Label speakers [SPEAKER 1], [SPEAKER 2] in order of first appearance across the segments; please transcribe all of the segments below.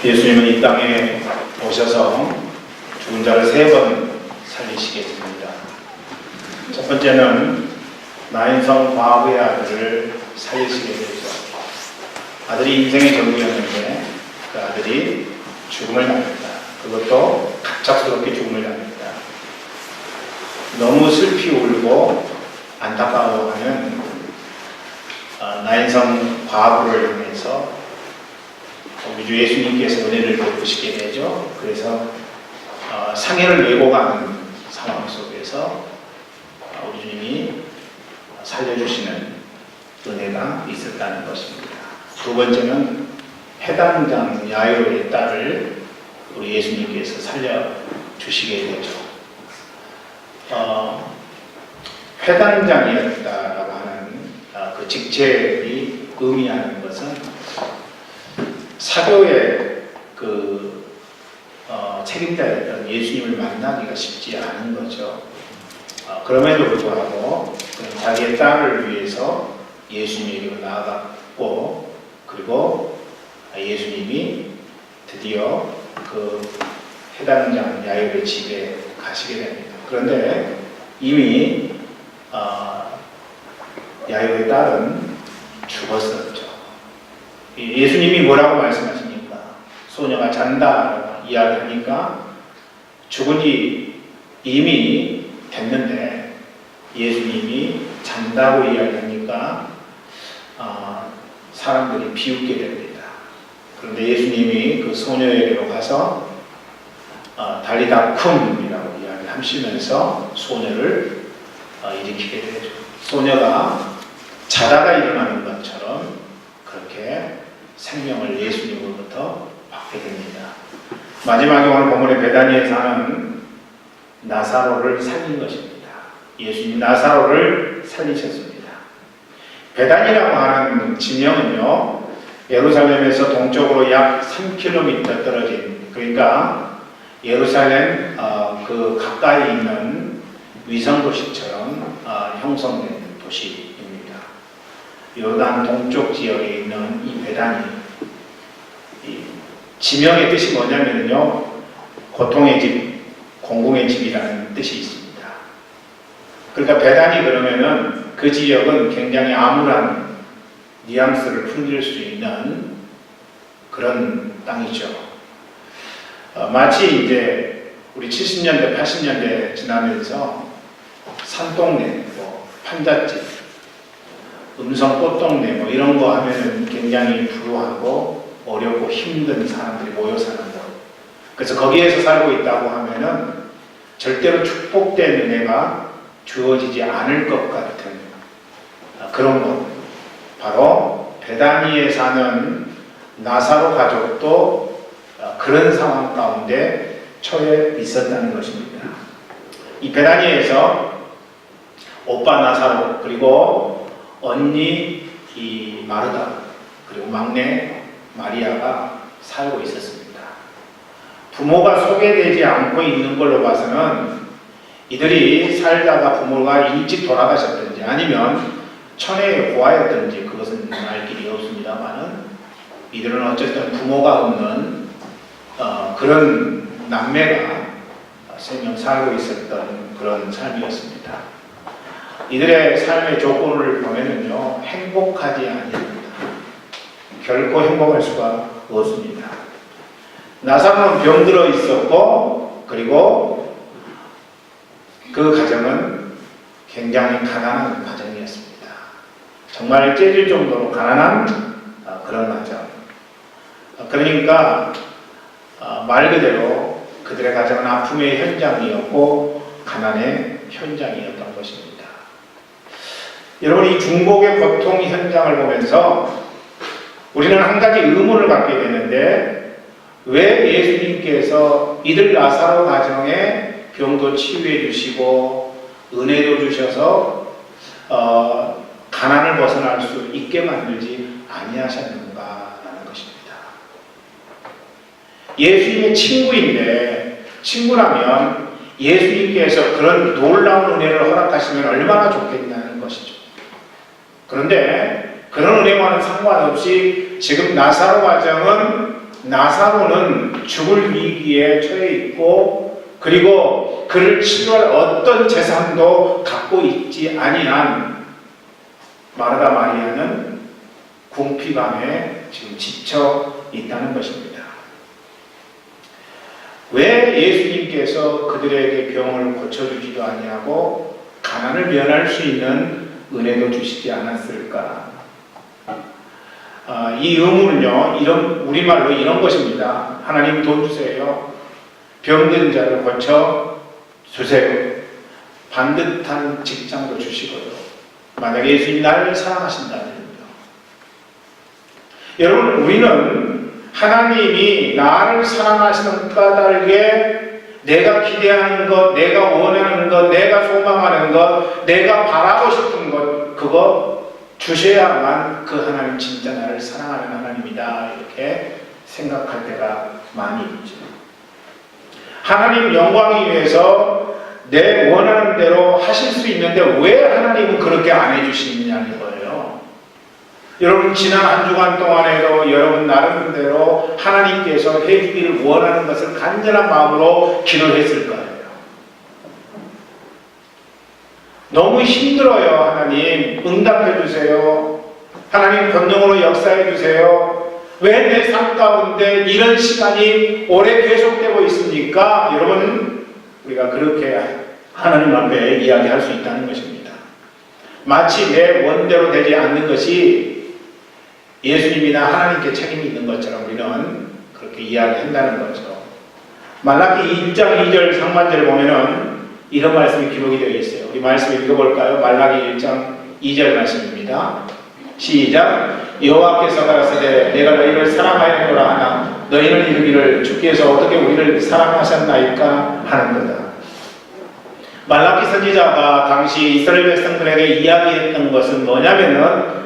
[SPEAKER 1] 예수님은 이 땅에 오셔서 죽은 자를 3번 살리시게 됩니다. 첫 번째는 나인성 과부의 아들을 살리시게 되죠. 아들이 인생의 전부였는데 그 아들이 죽음을 당합니다. 그것도 갑작스럽게 죽음을 당합니다. 너무 슬피 울고 안타까워하는 나인성 과부를 향해서 우리 주 예수님께서 은혜를 베푸시게 되죠. 그래서 상해를 메고 가는 상황 속에서 우리 주님이 살려주시는 은혜가 있었다는 것입니다. 두 번째는 회당장 야이로의 딸을 우리 예수님께서 살려주시게 되죠. 회당장이었다라고 하는 그 직책이 의미하는 것은 사교의 책임자였던 예수님을 만나기가 쉽지 않은 거죠. 그럼에도 불구하고 자기의 딸을 위해서 예수님에게 나아갔고, 그리고 예수님이 드디어 그 회당장 야이로의 집에 가시게 됩니다. 그런데 이미 야이로의 딸은 죽었었죠. 예수님이 뭐라고 말씀하십니까? 소녀가 잔다라고 이야기하니까 죽은 지 이미 됐는데 예수님이 잔다고 이야기하니까 사람들이 비웃게 됩니다. 그런데 예수님이 그 소녀에게로 가서 달리다 쿰이라고 이야기하시면서 소녀를 일으키게 되죠. 소녀가 자다가 일어나는 것처럼 그렇게 생명을 예수님으로부터 받게 됩니다. 마지막에 오늘 본문의 베다니에 사는 나사로를 살린 것입니다. 예수님 나사로를 살리셨습니다. 베다니라고 하는 지명은요, 예루살렘에서 동쪽으로 약 3km 떨어진, 그러니까 예루살렘 그 가까이 있는 위성도시처럼 형성된 도시입니다. 요르단 동쪽 지역에 있는 이 베다니, 이 지명의 뜻이 뭐냐면요, 고통의 집, 공공의 집이라는 뜻이 있습니다. 그러니까 베다니 그러면은 그 지역은 굉장히 암울한 뉘앙스를 풍길 수 있는 그런 땅이죠. 마치 이제 우리 70년대, 80년대 지나면서 산동네, 판잣집, 음성 꽃동네 이런 거 하면은 굉장히 불우하고 어렵고 힘든 사람들이 모여 사는 곳. 그래서 거기에서 살고 있다고 하면은 절대로 축복된 은혜가 주어지지 않을 것 같은 그런 것. 바로 베다니에 사는 나사로 가족도 그런 상황 가운데 처해 있었다는 것입니다. 이 베다니에서 오빠 나사로, 그리고 언니 이 마르다, 그리고 막내 마리아가 살고 있었습니다. 부모가 소개되지 않고 있는 걸로 봐서는 이들이 살다가 부모가 일찍 돌아가셨든지 아니면 천혜의 고아였든지 그것은 알 길이 없습니다만은 이들은 어쨌든 부모가 없는 그런 남매가 3명 살고 있었던 그런 삶이었습니다. 이들의 삶의 조건을 보면은요, 행복하지 않습니다. 결코 행복할 수가 없습니다. 나사로는 병들어 있었고, 그리고 그 가정은 굉장히 가난한 가정이었습니다. 정말 째질 정도로 가난한 그런 가정. 그러니까 말 그대로 그들의 가정은 아픔의 현장이었고 가난의 현장이었던 것입니다. 여러분, 이 중복의 고통 현장을 보면서 우리는 한 가지 의문을 갖게 되는데, 왜 예수님께서 이들 나사로 가정에 병도 치유해 주시고 은혜도 주셔서 가난을 벗어날 수 있게 만들지 아니하셨는가라는 것입니다. 예수님의 친구인데, 친구라면 예수님께서 그런 놀라운 은혜를 허락하시면 얼마나 좋겠냐는 것이죠. 그런데 그런 은혜와는 상관없이 지금 나사로 가정은 나사로는 죽을 위기에 처해 있고 그리고 그를 치료할 어떤 재산도 갖고 있지 아니한 마르다 마리아는 궁핍함에 지금 지쳐 있다는 것입니다. 왜 예수님께서 그들에게 병을 고쳐주지도 아니하고 가난을 면할 수 있는 은혜도 주시지 않았을까? 이 의문은요, 우리말로 이런 것입니다. 하나님 돈 주세요. 병든 자를 고쳐 주세요. 반듯한 직장도 주시고요. 만약에 예수님이 나를 사랑하신다면요. 여러분, 우리는 하나님이 나를 사랑하시는 까닭에 내가 기대하는 것, 내가 원하는 것, 내가 소망하는 것, 내가 바라고 싶은 것, 그거 주셔야만 그 하나님 진짜 나를 사랑하는 하나님이다 이렇게 생각할 때가 많이 있죠. 하나님 영광을 위해서 내 원하는 대로 하실 수 있는데 왜 하나님은 그렇게 안 해주시느냐는 거예요. 여러분 지난 한 주간 동안에도 여러분 나름대로 하나님께서 해주기를 원하는 것을 간절한 마음으로 기도했을 거예요. 너무 힘들어요. 하나님 응답해 주세요. 하나님 권능으로 역사해 주세요. 왜 내 삶 가운데 이런 시간이 오래 계속되고 있습니까? 여러분 우리가 그렇게 하나님 앞에 이야기할 수 있다는 것입니다. 마치 내 원대로 되지 않는 것이 예수님이나 하나님께 책임이 있는 것처럼 우리는 그렇게 이야기한다는 거죠. 말라기 1장 2절 상반절을 보면은 이런 말씀이 기록이 되어 있어요. 우리 말씀 읽어볼까요? 말라기 1장 2절 말씀입니다. 시작. 여호와께서 가라사대 내가 너희를 사랑하였노라 하나 너희는 이르기를 주께서 어떻게 우리를 사랑하셨나이까 하는도다. 말라기 선지자가 당시 이스라엘 백성들에게 이야기했던 것은 뭐냐면은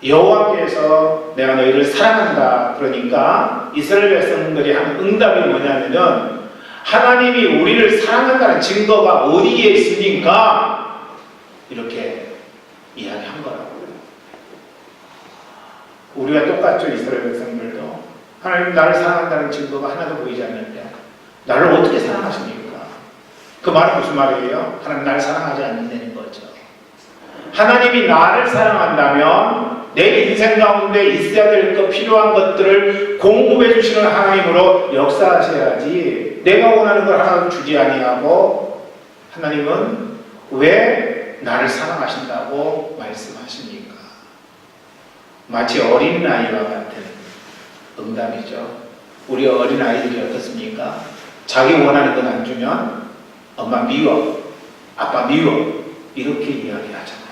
[SPEAKER 1] 여호와께서 내가 너희를 사랑한다. 그러니까 이스라엘 백성들이 한 응답이 뭐냐면은 하나님이 우리를 사랑한다는 증거가 어디에 있습니까? 이렇게 이야기한 거라고요. 우리가 똑같죠. 이스라엘 백성들도 하나님 나를 사랑한다는 증거가 하나도 보이지 않는데 나를 어떻게 사랑하십니까? 그 말은 무슨 말이에요? 하나님 나를 사랑하지 않는다는 거죠. 하나님이 나를 사랑한다면 내 인생 가운데 있어야 될 것 필요한 것들을 공급해 주시는 하나님으로 역사하셔야지 내가 원하는 걸 하나도 주지 아니하고 하나님은 왜 나를 사랑하신다고 말씀하십니까? 마치 어린아이와 같은 응답이죠. 우리 어린아이들이 어떻습니까? 자기 원하는 건 안 주면 엄마 미워, 아빠 미워 이렇게 이야기하잖아요.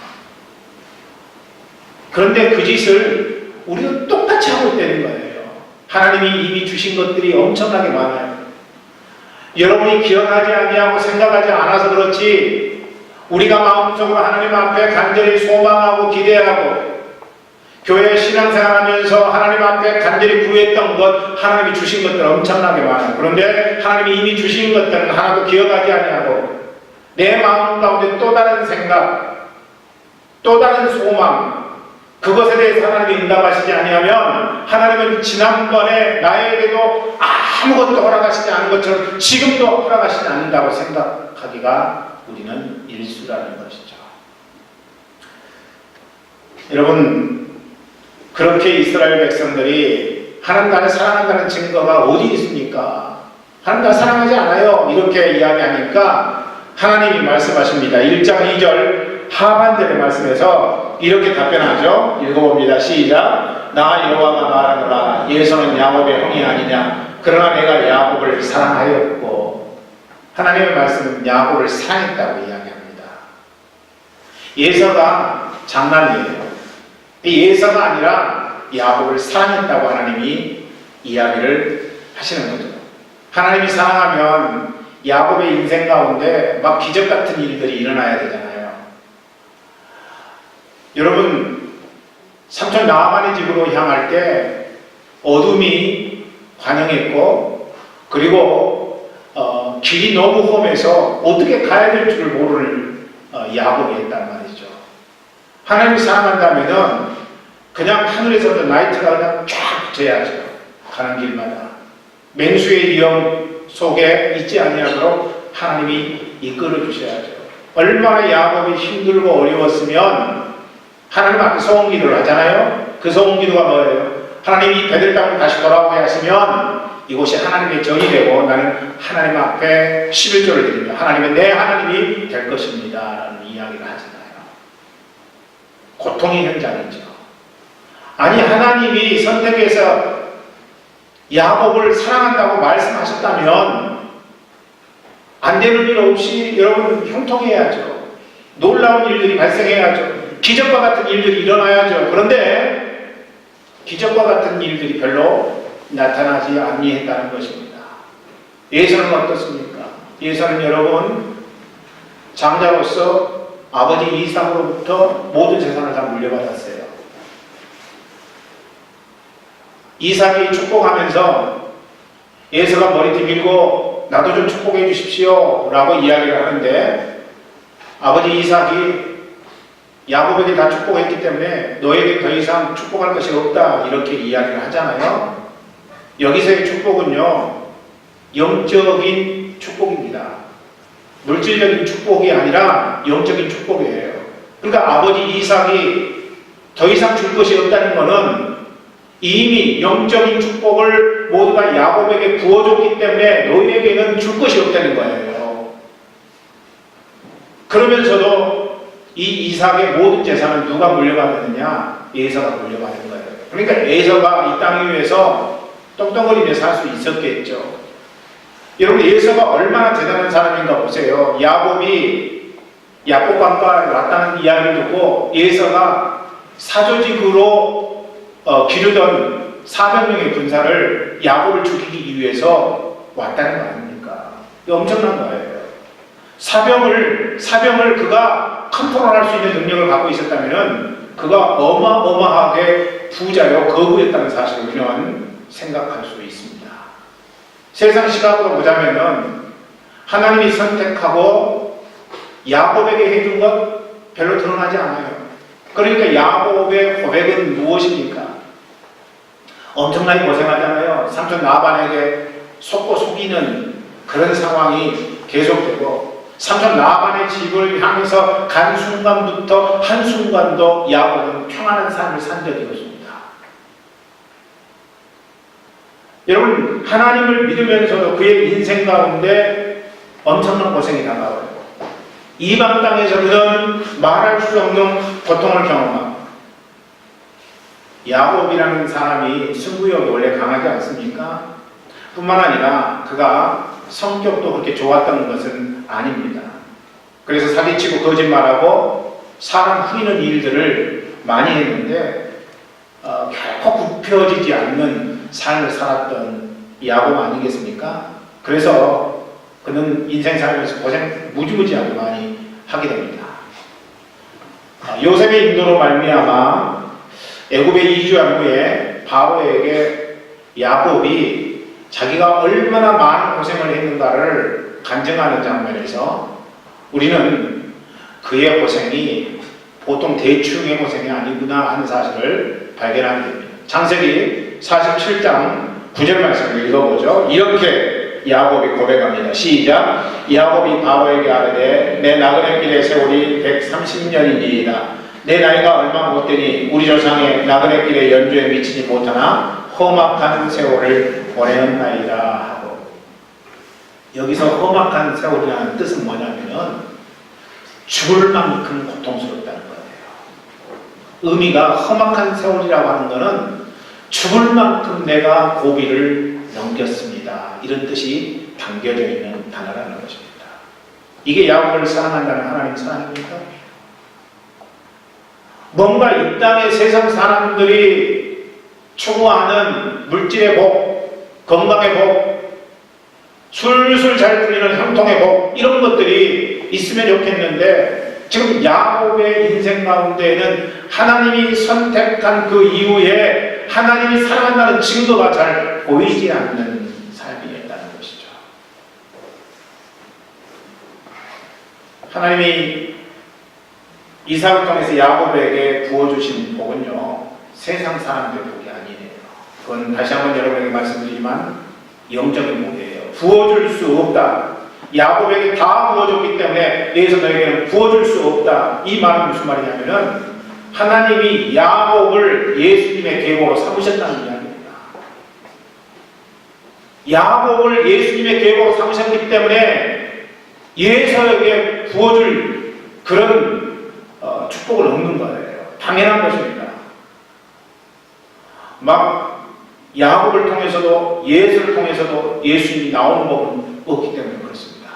[SPEAKER 1] 그런데 그 짓을 우리도 똑같이 하고 있다는 거예요. 하나님이 이미 주신 것들이 엄청나게 많아요. 여러분이 기억하지 아니하고 생각하지 않아서 그렇지 우리가 마음속으로 하나님 앞에 간절히 소망하고 기대하고 교회 신앙생활하면서 하나님 앞에 간절히 구했던 것 하나님이 주신 것들 엄청나게 많아요. 그런데 하나님이 이미 주신 것들은 하나도 기억하지 아니하고 내 마음 가운데 또 다른 생각 또 다른 소망 그것에 대해서 하나님이 응답하시지 아니하면 하나님은 지난번에 나에게도 아무것도 허락하시지 않은 것처럼 지금도 허락하시지 않는다고 생각하기가 우리는 일수라는 것이죠. 여러분 그렇게 이스라엘 백성들이 하나님 나를 사랑한다는 증거가 어디 있습니까? 하나님 나를 사랑하지 않아요. 이렇게 이야기하니까 하나님이 말씀하십니다. 1장 2절 하반절의 말씀에서 이렇게 답변하죠. 읽어봅니다. 시작. 나 여호와가 말하노라 예서는 야곱의 형이 아니냐 그러나 내가 야곱을 사랑하였고 하나님의 말씀은 야곱을 사랑했다고 이야기합니다. 예서가 장난이에요. 예서가 아니라 야곱을 사랑했다고 하나님이 이야기를 하시는 거죠. 하나님이 사랑하면 야곱의 인생 가운데 막 기적 같은 일들이 일어나야 되잖아요. 여러분 삼촌 나아만의 집으로 향할 때 어둠이 환영했고 그리고 길이 너무 험해서 어떻게 가야 될 줄 모르는 야곱이 했단 말이죠. 하나님이 사랑한다면은 그냥 하늘에서도 나이트가 그냥 쫙 져야죠. 가는 길마다 맹수의 위험 속에 있지 아니하도록 하나님이 이끌어 주셔야죠. 얼마나 야곱이 힘들고 어려웠으면 하나님 앞에 소원기도를 하잖아요. 그 소원기도가 뭐예요? 하나님이 베들 땅으로 다시 돌아오게 하시면 이곳이 하나님의 전이 되고 나는 하나님 앞에 11조를 드리며 하나님은 내 하나님이 될 것입니다 라는 이야기를 하잖아요. 고통의 현장이죠. 아니 하나님이 선택해서 야곱을 사랑한다고 말씀하셨다면 안 되는 일 없이 여러분 형통해야죠. 놀라운 일들이 발생해야죠. 기적과 같은 일들이 일어나야죠. 그런데 기적과 같은 일들이 별로 나타나지 아니했다는 것입니다. 예서는 어떻습니까? 예서는 여러분 장자로서 아버지 이삭으로부터 모든 재산을 다 물려받았어요. 이삭이 축복하면서 예서가 머리 들고 나도 좀 축복해 주십시오 라고 이야기를 하는데 아버지 이삭이 야곱에게 다 축복했기 때문에 너에게 더 이상 축복할 것이 없다 이렇게 이야기를 하잖아요. 여기서의 축복은요 영적인 축복입니다. 물질적인 축복이 아니라 영적인 축복이에요. 그러니까 아버지 이삭이 더 이상 줄 것이 없다는 것은 이미 영적인 축복을 모두 다 야곱에게 부어줬기 때문에 너희에게는 줄 것이 없다는 거예요. 그러면서도 이 이삭의 모든 재산을 누가 물려받았느냐? 에서가 물려받은 거예요. 그러니까 에서가 이 땅 위에서 떵떵거리며 살 수 있었겠죠. 여러분 에서가 얼마나 대단한 사람인가 보세요. 야곱이 야곱과 왔다는 이야기를 듣고 에서가 사조직으로 기르던 400명의 군사를 야곱을 죽이기 위해서 왔다는 거 아닙니까? 이거 엄청난 거예요. 사병을 그가 컨트롤할 수 있는 능력을 갖고 있었다면 그가 어마어마하게 부자요 거부였다는 사실을 우리는 생각할 수 있습니다. 세상 시각으로 보자면은 하나님이 선택하고 야곱에게 해준 것 별로 드러나지 않아요. 그러니까 야곱의 고백은 무엇입니까? 엄청나게 고생하잖아요. 삼촌 라반에게 속고 속이는 그런 상황이 계속되고 삼촌 라반의 집을 향해서 간 순간부터 한순간도 야곱은 평안한 삶을 산 적이 없습니다. 여러분 하나님을 믿으면서도 그의 인생 가운데 엄청난 고생이 다가와요. 이방 땅에서 그는 말할 수 없는 고통을 경험하고 야곱이라는 사람이 승부욕이 원래 강하지 않습니까? 뿐만 아니라 그가 성격도 그렇게 좋았던 것은 아닙니다. 그래서 사기치고 거짓말하고 사람 후리는 일들을 많이 했는데 결코 굽혀지지 않는 삶을 살았던 야곱 아니겠습니까? 그래서 그는 인생 살면서 고생 무지무지하게 많이 하게 됩니다. 요셉의 인도로 말미암아 애굽에 이주한 후에 바로에게 야곱이 자기가 얼마나 많은 고생을 했는가를 간증하는 장면에서 우리는 그의 고생이 보통 대충의 고생이 아니구나 하는 사실을 발견하게 됩니다. 창세기 47장 9절 말씀을 읽어보죠. 이렇게 야곱이 고백합니다. 시작. 야곱이 바로에게 아뢰되 내 나그네 길의 세월이 130년이니이다. 내 나이가 얼마 못 되니 우리 조상의 나그네 길의 연주에 미치지 못하나 험악한 세월을 보내었나이다 하고, 여기서 험악한 세월이라는 뜻은 뭐냐면은 죽을 만큼 고통스럽다는 거예요. 의미가 험악한 세월이라고 하는 것은 죽을 만큼 내가 고비를 넘겼습니다. 이런 뜻이 담겨져 있는 단어라는 것입니다. 이게 야곱을 사랑한다는 하나님 사랑입니까? 뭔가 이 땅의 세상 사람들이 추구하는 물질의 복, 건강의 복, 술술 잘 풀리는 형통의 복, 이런 것들이 있으면 좋겠는데 지금 야곱의 인생 가운데에는 하나님이 선택한 그 이후에 하나님이 사랑한다는 증거가 잘 보이지 않는 삶이었다는 것이죠. 하나님이 이삭을 통해서 야곱에게 부어주신 복은요, 세상 사람들의 복이 아니에요. 그건 다시 한번 여러분에게 말씀드리지만 영적인 목이에요. 부어줄 수 없다. 야곱에게 다 부어줬기 때문에 내에서 너에게는 부어줄 수 없다. 이 말은 무슨 말이냐면은 하나님이 야곱을 예수님의 계보로 삼으셨다는 이야기입니다. 야곱을 예수님의 계보로 삼으셨기 때문에 예서에게 부어줄 그런 축복을 얻는 거예요. 당연한 것입니다. 막 야곱을 통해서도 예수를 통해서도 예수님이 나오는 법은 없기 때문에 그렇습니다.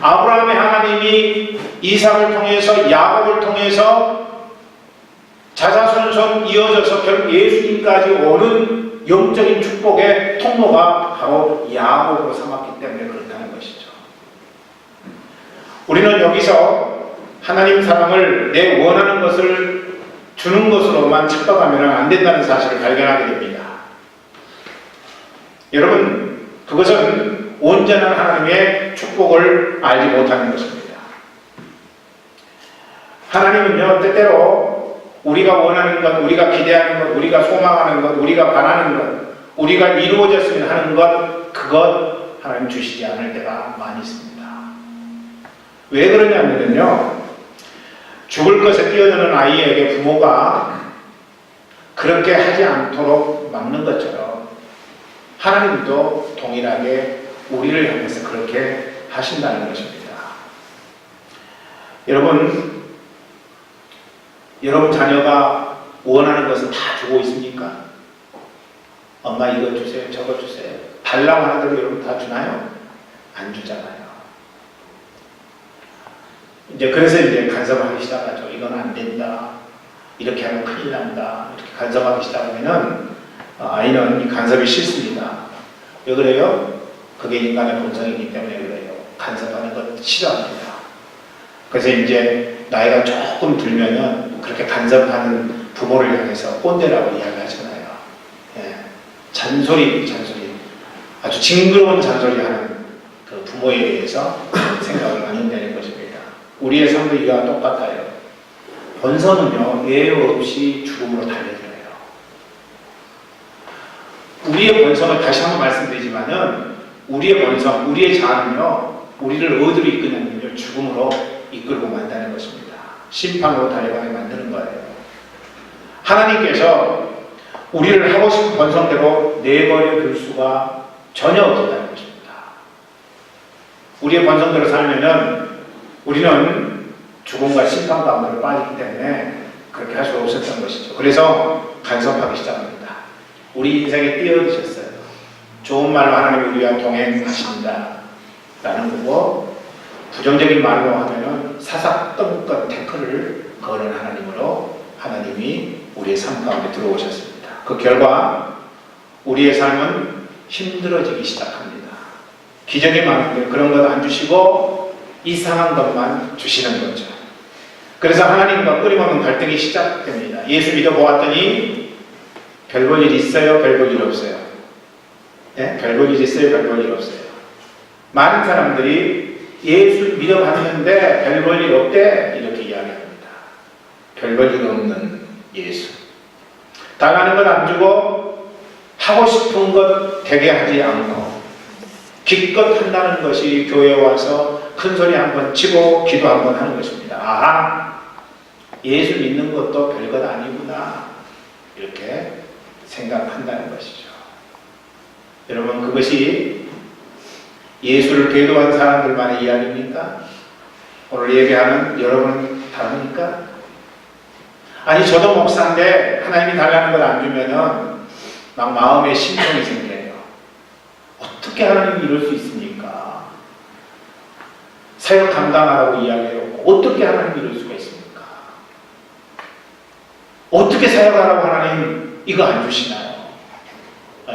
[SPEAKER 1] 아브라함의 하나님이 이삭을 통해서 야곱을 통해서 자자손손 이어져서 결국 예수님까지 오는 영적인 축복의 통로가 바로 야곱으로 삼았기 때문에 그렇다는 것이죠. 우리는 여기서 하나님 사랑을 내 원하는 것을 주는 것으로만 착각하면 안 된다는 사실을 발견하게 됩니다. 여러분, 그것은 온전한 하나님의 축복을 알지 못하는 것입니다. 하나님은요, 때때로 우리가 원하는 것, 우리가 기대하는 것, 우리가 소망하는 것, 우리가 바라는 것, 우리가 이루어졌으면 하는 것, 그것 하나님 주시지 않을 때가 많이 있습니다. 왜 그러냐면요, 죽을 것에 뛰어드는 아이에게 부모가 그렇게 하지 않도록 막는 것처럼 하나님도 동일하게 우리를 향해서 그렇게 하신다는 것입니다. 여러분 자녀가 원하는 것은 다 주고 있습니까? 엄마 이거 주세요, 저거 주세요. 달라고 하는 대로 여러분 다 주나요? 안 주잖아요. 그래서 간섭하기 시작하죠. 이건 안 된다. 이렇게 하면 큰일 난다. 이렇게 간섭하기 시작하면은 아이는 이 간섭이 싫습니다. 왜 그래요? 그게 인간의 본성이기 때문에 그래요. 간섭하는 것 싫어합니다. 그래서 나이가 조금 들면은 그렇게 간섭하는 부모를 향해서 꼰대라고 이야기하잖아요. 예. 잔소리. 아주 징그러운 잔소리하는 그 부모에 대해서 생각을 나눈다는 것입니다. 우리의 삶도 이와 똑같아요. 본성은요, 예외 없이 죽음으로 달려들어요. 우리의 본성을 다시 한번 말씀드리지만은, 우리의 본성, 우리의 자아는요, 우리를 어디로 이끄냐면요, 죽음으로 이끌고 만다는 것입니다. 심판으로 달려가게 만드는 거예요. 하나님께서 우리를 하고 싶은 본성대로 내버려 둘 수가 전혀 없다는 것입니다. 우리의 본성대로 살면은 우리는 죽음과 심판 가운데로 빠지기 때문에 그렇게 할 수 없었던 것이죠. 그래서 간섭하기 시작합니다. 우리 인생에 뛰어드셨어요. 좋은 말로 하나님이 우리와 동행하신다 라는 거고, 부정적인 말로 하면은 사사건건 태클을 거는 하나님으로 하나님이 우리의 삶 가운데 들어오셨습니다. 그 결과 우리의 삶은 힘들어지기 시작합니다. 기적이 많은데 그런 것 안 주시고 이상한 것만 주시는 거죠. 그래서 하나님과 끊임없는 갈등이 시작됩니다. 예수 믿어보았더니 별 볼 일 있어요? 별 볼 일 없어요? 네? 별 볼 일 있어요? 별 볼 일 없어요? 많은 사람들이 예수 믿어봤는데 별 볼 일 없대 이렇게 이야기합니다. 별 볼 일 없는 예수. 달라는 것 안 주고 하고 싶은 것 되게 하지 않고 기껏 한다는 것이 교회에 와서 큰 소리 한번 치고 기도 한번 하는 것입니다. 아하, 예수 믿는 것도 별것 아니구나 이렇게 생각한다는 것이죠. 여러분, 그것이 예수를 배도한 사람들만의 이야기입니까? 오늘 얘기하는 여러분 다릅니까? 아니, 저도 목사인데 하나님이 달라는 걸 안 주면은 막 마음에 심통이 생겨요. 어떻게 하나님이 이럴 수 있습니까? 사역 감당하라고 이야기해요. 어떻게 하나님이 이럴 수가 있습니까? 어떻게 사역하라고 하나님 이거 안 주시나요?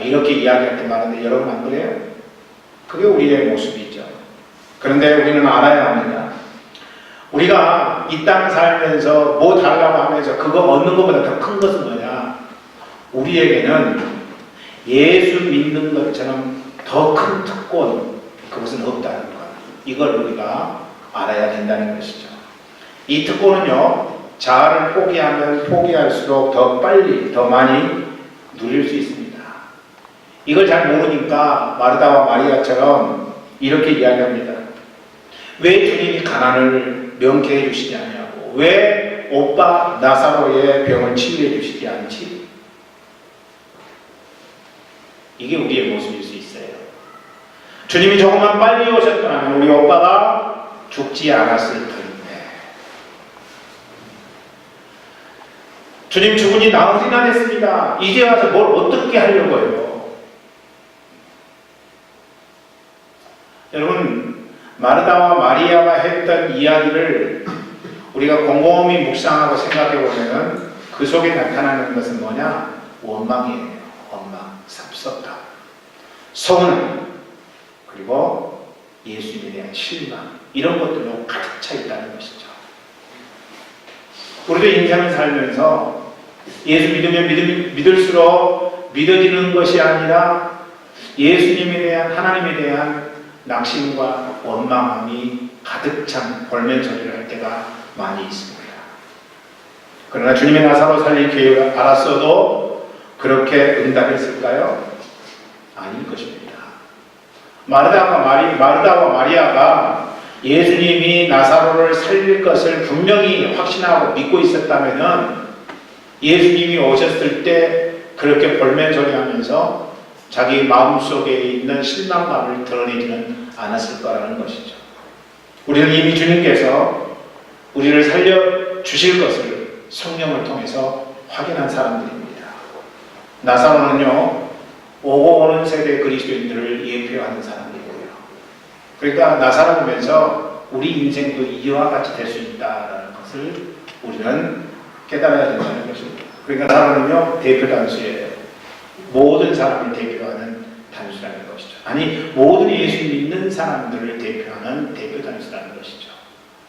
[SPEAKER 1] 이렇게 이야기할 때 많은데 여러분 안 그래요? 그게 우리의 모습이죠. 그런데 우리는 알아야 합니다. 우리가 이 땅 살면서 뭐 달라고 하면서 그거 얻는 것보다 더 큰 것은 뭐냐? 우리에게는 예수 믿는 것처럼 더 큰 특권, 그것은 없다는 것. 이걸 우리가 알아야 된다는 것이죠. 이 특권은요, 자아를 포기하면 포기할수록 더 빨리, 더 많이 누릴 수 있습니다. 이걸 잘 모르니까 마르다와 마리아처럼 이렇게 이야기합니다. 왜 주님이 가난을 명쾌해 주시지 않냐고. 왜 오빠 나사로의 병을 치유해 주시지 않지? 이게 우리의 모습일 수 있어요. 주님이 조금만 빨리 오셨더라면 우리 오빠가 죽지 않았을 텐데. 주님 죽은 지 나흘이나 됐습니다. 이제 와서 뭘 어떻게 하려고요? 여러분, 마르다와 마리아가 했던 이야기를 우리가 곰곰이 묵상하고 생각해 보면은 그 속에 나타나는 것은 뭐냐? 원망이에요. 원망, 섭섭함, 서운함, 그리고 예수님에 대한 실망, 이런 것들로 가득 차 있다는 것이죠. 우리도 인생을 살면서 예수 믿으면 믿을수록 믿어지는 것이 아니라 예수님에 대한, 하나님에 대한 낙심과 원망함이 가득 찬 볼멘소리를 할 때가 많이 있습니다. 그러나 주님의 나사로 살릴 계획을 알았어도 그렇게 응답했을까요? 아닐 것입니다. 마르다와 마리아가 예수님이 나사로를 살릴 것을 분명히 확신하고 믿고 있었다면 예수님이 오셨을 때 그렇게 볼멘소리하면서 자기 마음속에 있는 실망감을 드러내지는 않았을 거라는 것이죠. 우리는 이미 주님께서 우리를 살려주실 것을 성령을 통해서 확인한 사람들입니다. 나사로는요, 오고 오는 세대 그리스도인들을 예표하는 사람이고요. 그러니까 나사로 보면서 우리 인생도 이와 같이 될 수 있다는 것을 우리는 깨달아야 된다는 것입니다. 그러니까 나사로는요, 대표 단수예요. 모든 사람을 대표하는 단수라는 것이죠. 아니, 모든 예수 믿는 사람들을 대표하는 대표 단수라는 것이죠.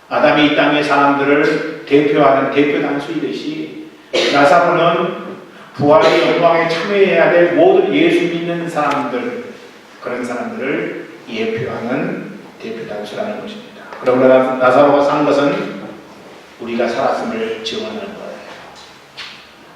[SPEAKER 1] 아담이 이 땅의 사람들을 대표하는 대표 단수이듯이 나사로는 부활의 영광에 참여해야 될 모든 예수 믿는 사람들, 그런 사람들을 예표하는 대표 단수라는 것입니다. 그러므로 나사로가 산 것은 우리가 살았음을 증언하는 거예요.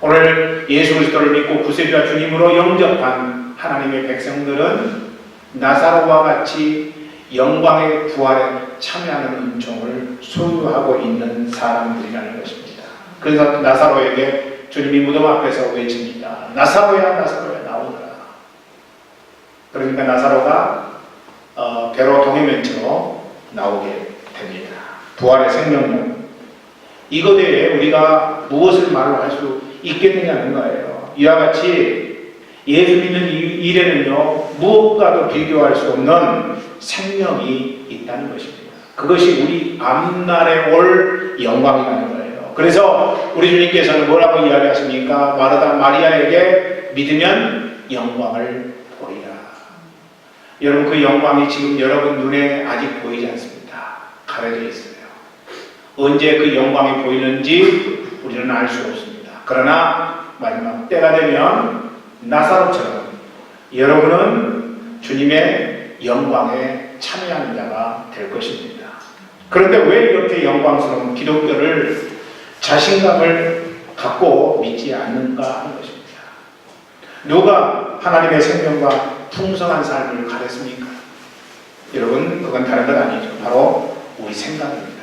[SPEAKER 1] 오늘 예수 그리스도를 믿고 구세주와 주님으로 영접한 하나님의 백성들은 나사로와 같이 영광의 부활에 참여하는 은총을 소유하고 있는 사람들이라는 것입니다. 그래서 나사로에게 주님이 무덤 앞에서 외칩니다. 나사로야, 나사로야, 나오너라. 그러니까 나사로가 배로 동해면체로 나오게 됩니다. 부활의 생명력. 이것 외에 우리가 무엇을 말을 할 수 있게 되냐는 거예요. 이와 같이 예수 믿는 일에는요, 무엇과도 비교할 수 없는 생명이 있다는 것입니다. 그것이 우리 앞날에 올 영광이라는 거예요. 그래서 우리 주님께서는 뭐라고 이야기하십니까? 마르다 마리아에게 믿으면 영광을 보리라. 여러분, 그 영광이 지금 여러분 눈에 아직 보이지 않습니다. 가려져 있어요. 언제 그 영광이 보이는지 우리는 알 수 없습니다. 그러나 마지막 때가 되면 나사로처럼 여러분은 주님의 영광에 참여하는 자가 될 것입니다. 그런데 왜 이렇게 영광스러운 기독교를 자신감을 갖고 믿지 않는가 하는 것입니다. 누가 하나님의 생명과 풍성한 삶을 가르쳤습니까? 여러분, 그건 다른 것 아니죠. 바로 우리 생각입니다.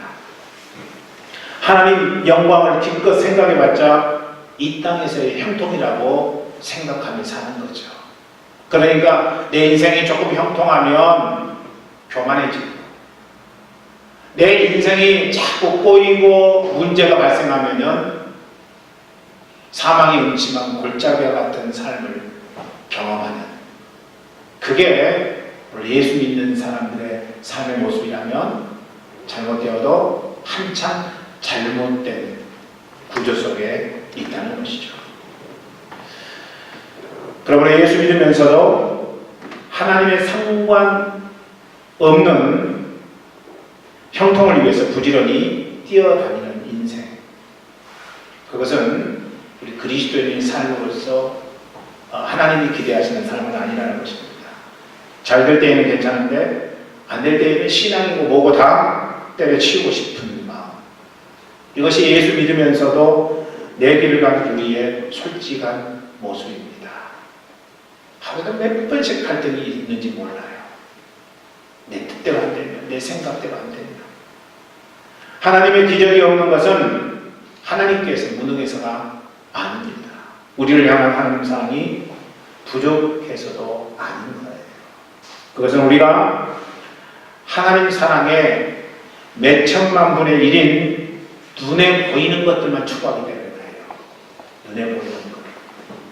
[SPEAKER 1] 하나님 영광을 기껏 생각해봤자 이 땅에서의 형통이라고 생각하며 사는 거죠. 그러니까 내 인생이 조금 형통하면 교만해지고, 내 인생이 자꾸 꼬이고 문제가 발생하면 사망의 음침한 골짜기와 같은 삶을 경험하는, 그게 예수 믿는 사람들의 삶의 모습이라면 잘못되어도 한참 잘못된 구조 속에 있다는 것이죠. 그러므로 예수 믿으면서도 하나님의 상관없는 형통을 위해서 부지런히 뛰어다니는 인생, 그것은 우리 그리스도인의 삶으로서 하나님이 기대하시는 삶은 아니라는 것입니다. 잘 될 때에는 괜찮은데 안 될 때에는 신앙이고 뭐고 다 때려치우고 싶은 마음, 이것이 예수 믿으면서도 내 길을 가는 우리의 솔직한 모습입니다. 하루에 몇 번씩 갈등이 있는지 몰라요. 내 뜻대로 안 되면, 내 생각대로 안 되면. 하나님의 기적이 없는 것은 하나님께서 무능해서가 아닙니다. 우리를 향한 하나님 사랑이 부족해서도 아닌 거예요. 그것은 우리가 하나님 사랑의 몇 천만 분의 1인 눈에 보이는 것들만 추구하기 때문에 그래요. 눈에 보이는 것.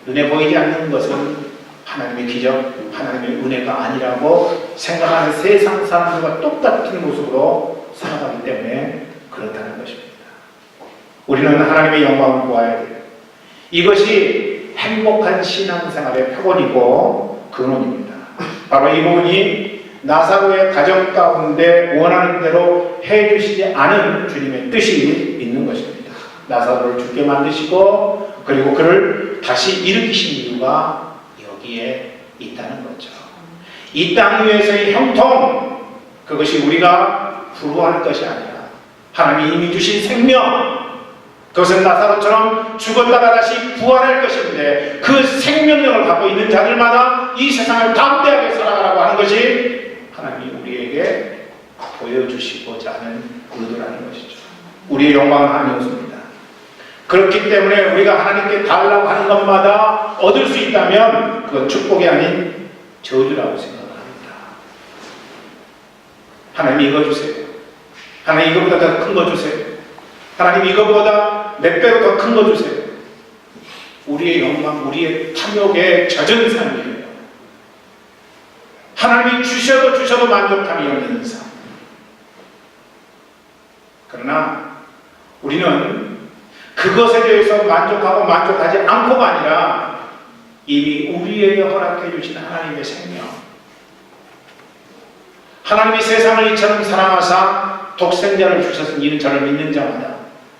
[SPEAKER 1] 눈에 보이지 않는 것은 하나님의 기적, 하나님의 은혜가 아니라고 생각하는 세상 사람들과 똑같은 모습으로 살아가기 때문에 그렇다는 것입니다. 우리는 하나님의 영광을 보아야 돼요. 이것이 행복한 신앙생활의 표본이고 근원입니다. 바로 이 부분이 나사로의 가정 가운데 원하는 대로 해주시지 않은 주님의 뜻이 있는 것입니다. 나사로를 죽게 만드시고 그리고 그를 다시 일으키신 이유가 여기에 있다는 거죠. 이 땅 위에서의 형통, 그것이 우리가 부러워할 것이 아니라 하나님이 이미 주신 생명, 그것은 나사로처럼 죽었다가 다시 부활할 것인데 그 생명력을 갖고 있는 자들마다 이 세상을 담대하게 살아가라고 하는 것이 하나님이 우리에게 보여주시고자 하는 의도라는 것이죠. 우리의 영광은 하나님이십니다. 그렇기 때문에 우리가 하나님께 달라고 하는 것마다 얻을 수 있다면 그건 축복이 아닌 저주라고 생각을 합니다. 하나님 이거 주세요. 하나님 이거보다 더 큰 거 주세요. 하나님 이거보다 몇 배로 더 큰 거 주세요. 우리의 영광, 우리의 탐욕에 젖은 삶이에요. 하나님이 주셔도 만족함이 없는 삶. 그러나 우리는 그것에 대해서 만족하고 만족하지 않고가 아니라 이미 우리에게 허락해 주신 하나님의 생명, 하나님이 세상을 이처럼 사랑하사 독생자를 주셨으니 이는 저를 믿는 자마다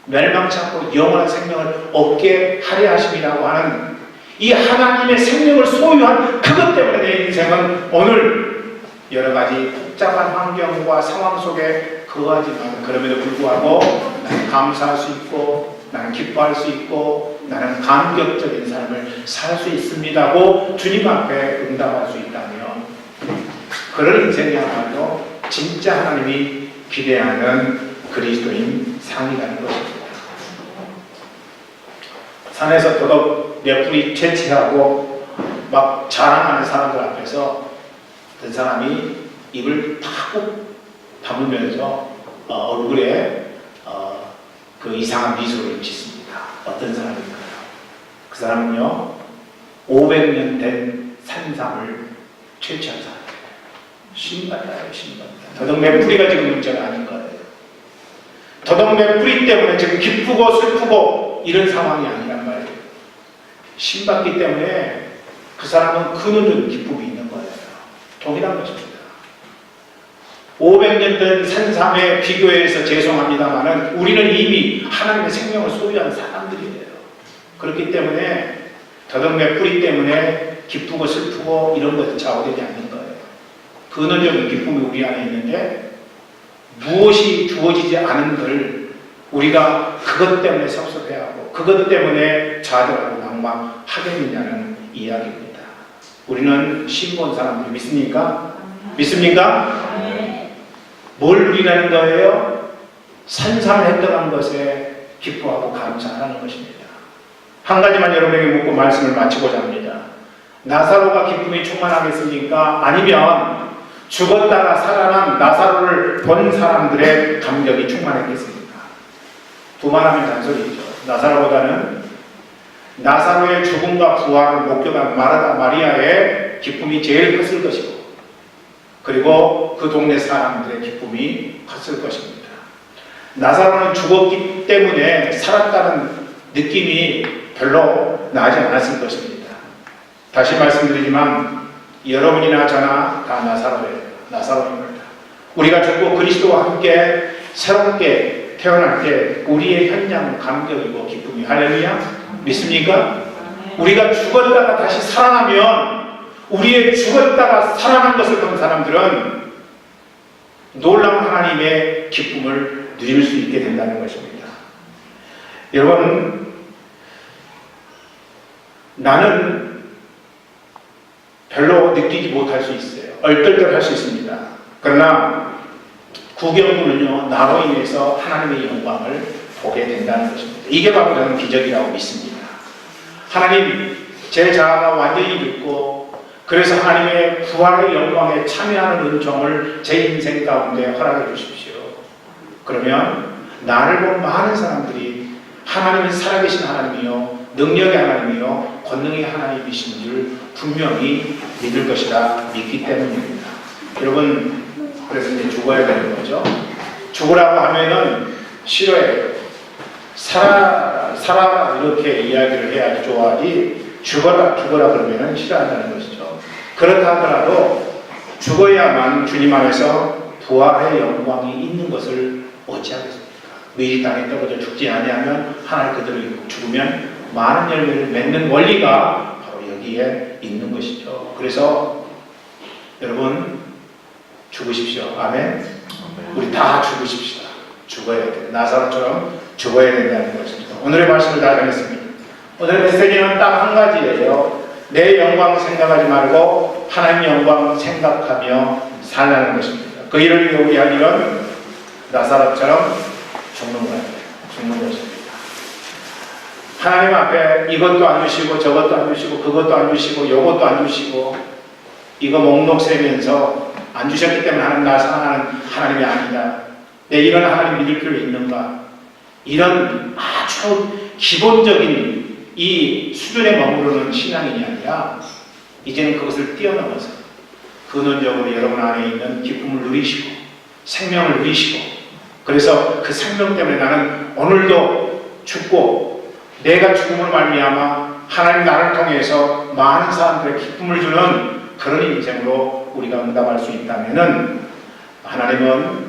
[SPEAKER 1] 멸망치 않고 영원한 생명을 얻게 하려 하심이라고 하는 이 하나님의 생명을 소유한 그것 때문에 내 인생은 오늘 여러 가지 복잡한 환경과 상황 속에 거하지만 그럼에도 불구하고 나는 감사할 수 있고 나는 기뻐할 수 있고 나는 감격적인 삶을 살 수 있습니다고 주님 앞에 응답할 수 있다면 그런 인생이야말로 진짜 하나님이 기대하는 그리스도인 상이라는 것입니다. 산에서 더덕 몇 뿌리 채취하고 막 자랑하는 사람들 앞에서 어떤 사람이 입을 탁 다물면서 얼굴에 그 이상한 미소를 짓습니다. 어떤 사람일까요? 그 사람은요 500년 된 산삼을 채취한 사람이에요. 신받아요, 신받아. 더덕 몇 뿌리가 지금 문제가 아닌 거예요. 더덕 몇 뿌리 때문에 지금 기쁘고 슬프고 이런 상황이 아니란 말이에요. 신받기 때문에 그 사람은 근원적인 기쁨이 있는 거예요. 동일한 것입니다. 500년 된 산삼에 비교해서 죄송합니다만은 우리는 이미 하나님의 생명을 소유한 사람들이에요. 그렇기 때문에 더덕 몇 뿌리 때문에 기쁘고 슬프고 이런 것이 좌우되지 않는 거예요. 근원적인 기쁨이 우리 안에 있는데 무엇이 주어지지 않은 걸 우리가 그것 때문에 섭섭해하고 그것 때문에 좌절하고 낙망하겠느냐는 이야기입니다. 우리는 신본 사람들 믿습니까? 믿습니까? 뭘 누리라는 거예요? 산삼을 획득한 것에 기뻐하고 감사하는 것입니다. 한 가지만 여러분에게 묻고 말씀을 마치고자 합니다. 나사로가 기쁨이 충만하겠습니까? 아니면 죽었다가 살아난 나사로를 본 사람들의 감격이 충만했겠습니까? 두말하면 잔소리죠. 나사로보다는 나사로의 죽음과 부활을 목격한 마르다 마리아의 기쁨이 제일 컸을 것이고 그리고 그 동네 사람들의 기쁨이 컸을 것입니다. 나사로는 죽었기 때문에 살았다는 느낌이 별로 나지 않았을 것입니다. 다시 말씀드리지만 여러분이나 저나 다 나사로입니다. 우리가 죽고 그리스도와 함께 새롭게 태어날 때 우리의 현장은 감격이고 기쁨이 할렐루야 믿습니까? 우리가 죽었다가 다시 살아나면 우리의 죽었다가 살아난 것을 본 사람들은 놀라운 하나님의 기쁨을 누릴 수 있게 된다는 것입니다. 여러분 나는 별로 느끼지 못할 수 있어요. 얼떨떨할 수 있습니다. 그러나 구경꾼은요, 나로 인해서 하나님의 영광을 보게 된다는 것입니다. 이게 바로 저는 기적이라고 믿습니다. 하나님, 제 자아가 완전히 죽고 그래서 하나님의 부활의 영광에 참여하는 은총을 제 인생 가운데 허락해 주십시오. 그러면 나를 본 많은 사람들이 하나님은 살아계신 하나님이요, 능력의 하나님이요, 권능의 하나님이신 줄 분명히 믿을 것이라 믿기 때문입니다. 여러분, 그래서 이제 죽어야 되는 거죠. 죽으라고 하면은 싫어해요. 살아 이렇게 이야기를 해야지 좋아하지, 죽어라 그러면은 싫어한다는 것이죠. 그렇다 하더라도 죽어야만 주님 안에서 부활의 영광이 있는 것을 어찌하겠습니까? 미리 땅에 떨어져 죽지 아니하면 하늘 그대로 죽으면 많은 열매를 맺는 원리가 바로 여기에 있는 것이죠. 그래서 여러분, 죽으십시오. 아멘. 우리 다 죽으십시다. 죽어야 돼요. 나사로처럼 죽어야 된다는 것입니다. 오늘의 말씀을 다 하겠습니다. 오늘의 메시지는 딱 한 가지예요. 내 영광 생각하지 말고 하나님 영광 생각하며 살라는 것입니다. 그 일을 위해 우리 할 일은 나사로처럼 죽는 거예요. 죽는 것입니다. 하나님 앞에 이것도 안 주시고 저것도 안 주시고 그것도 안 주시고 요것도 안 주시고 이거 목록 세면서 안 주셨기 때문에 하나님 날 사랑하는 하나님이 아니다. 내 이런 하나님 믿을 필요 있는가? 이런 아주 기본적인 이 수준에 머무르는 신앙이 아니라 이제는 그것을 뛰어넘어서 근원적으로 여러분 안에 있는 기쁨을 누리시고 생명을 누리시고 그래서 그 생명 때문에 나는 오늘도 죽고 내가 죽음을 말미암아 하나님 나를 통해서 많은 사람들의 기쁨을 주는 그런 인생으로 우리가 응답할 수 있다면은 하나님은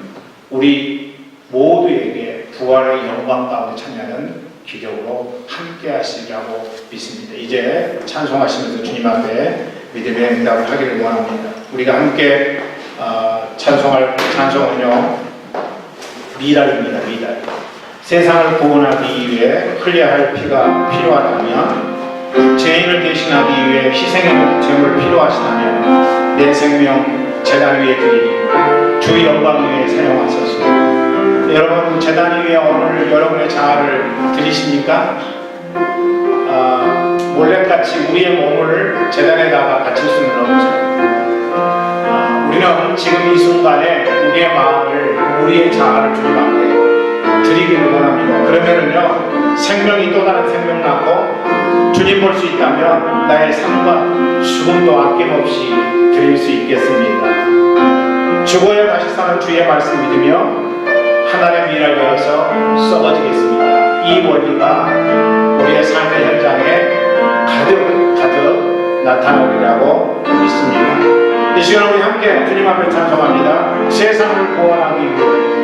[SPEAKER 1] 우리 모두에게 부활의 영광 가운데 참여하는 기적으로 함께 하시리라고 믿습니다. 이제 찬송하시면서 주님 앞에 믿음의 응답을 하기를 원합니다. 우리가 함께 찬송할 찬송은요, 미랄입니다. 미랄. 세상을 구원하기 위해 흘려야 할 피가 필요하다면, 죄인을 대신하기 위해 희생의 제물을 필요하시다면 내 생명 제단 위에 드리니 주 영광 위에 사용하소서. 여러분, 제단 위에 오늘 여러분의 자아를 드리십니까? 몰래같이 우리의 몸을 제단에다가 바칠 수는 없죠. 우리는 지금 이 순간에 우리의 마음을, 우리의 자아를 주님 앞에 드리기를 원합니다. 그러면은요, 생명이 또 다른 생명 낳고 주님 볼 수 있다면 나의 삶과 죽음도 아낌없이 드릴 수 있겠습니다. 죽어야 다시 사는 주의 말씀 믿으며 하나님의 미랄 되어서 썩어지겠습니다. 이 원리가 우리의 삶의 현장에 가득 나타나리라고 믿습니다. 이 시간 우리 함께 주님 앞에 찬송합니다. 세상을 구원하기 위해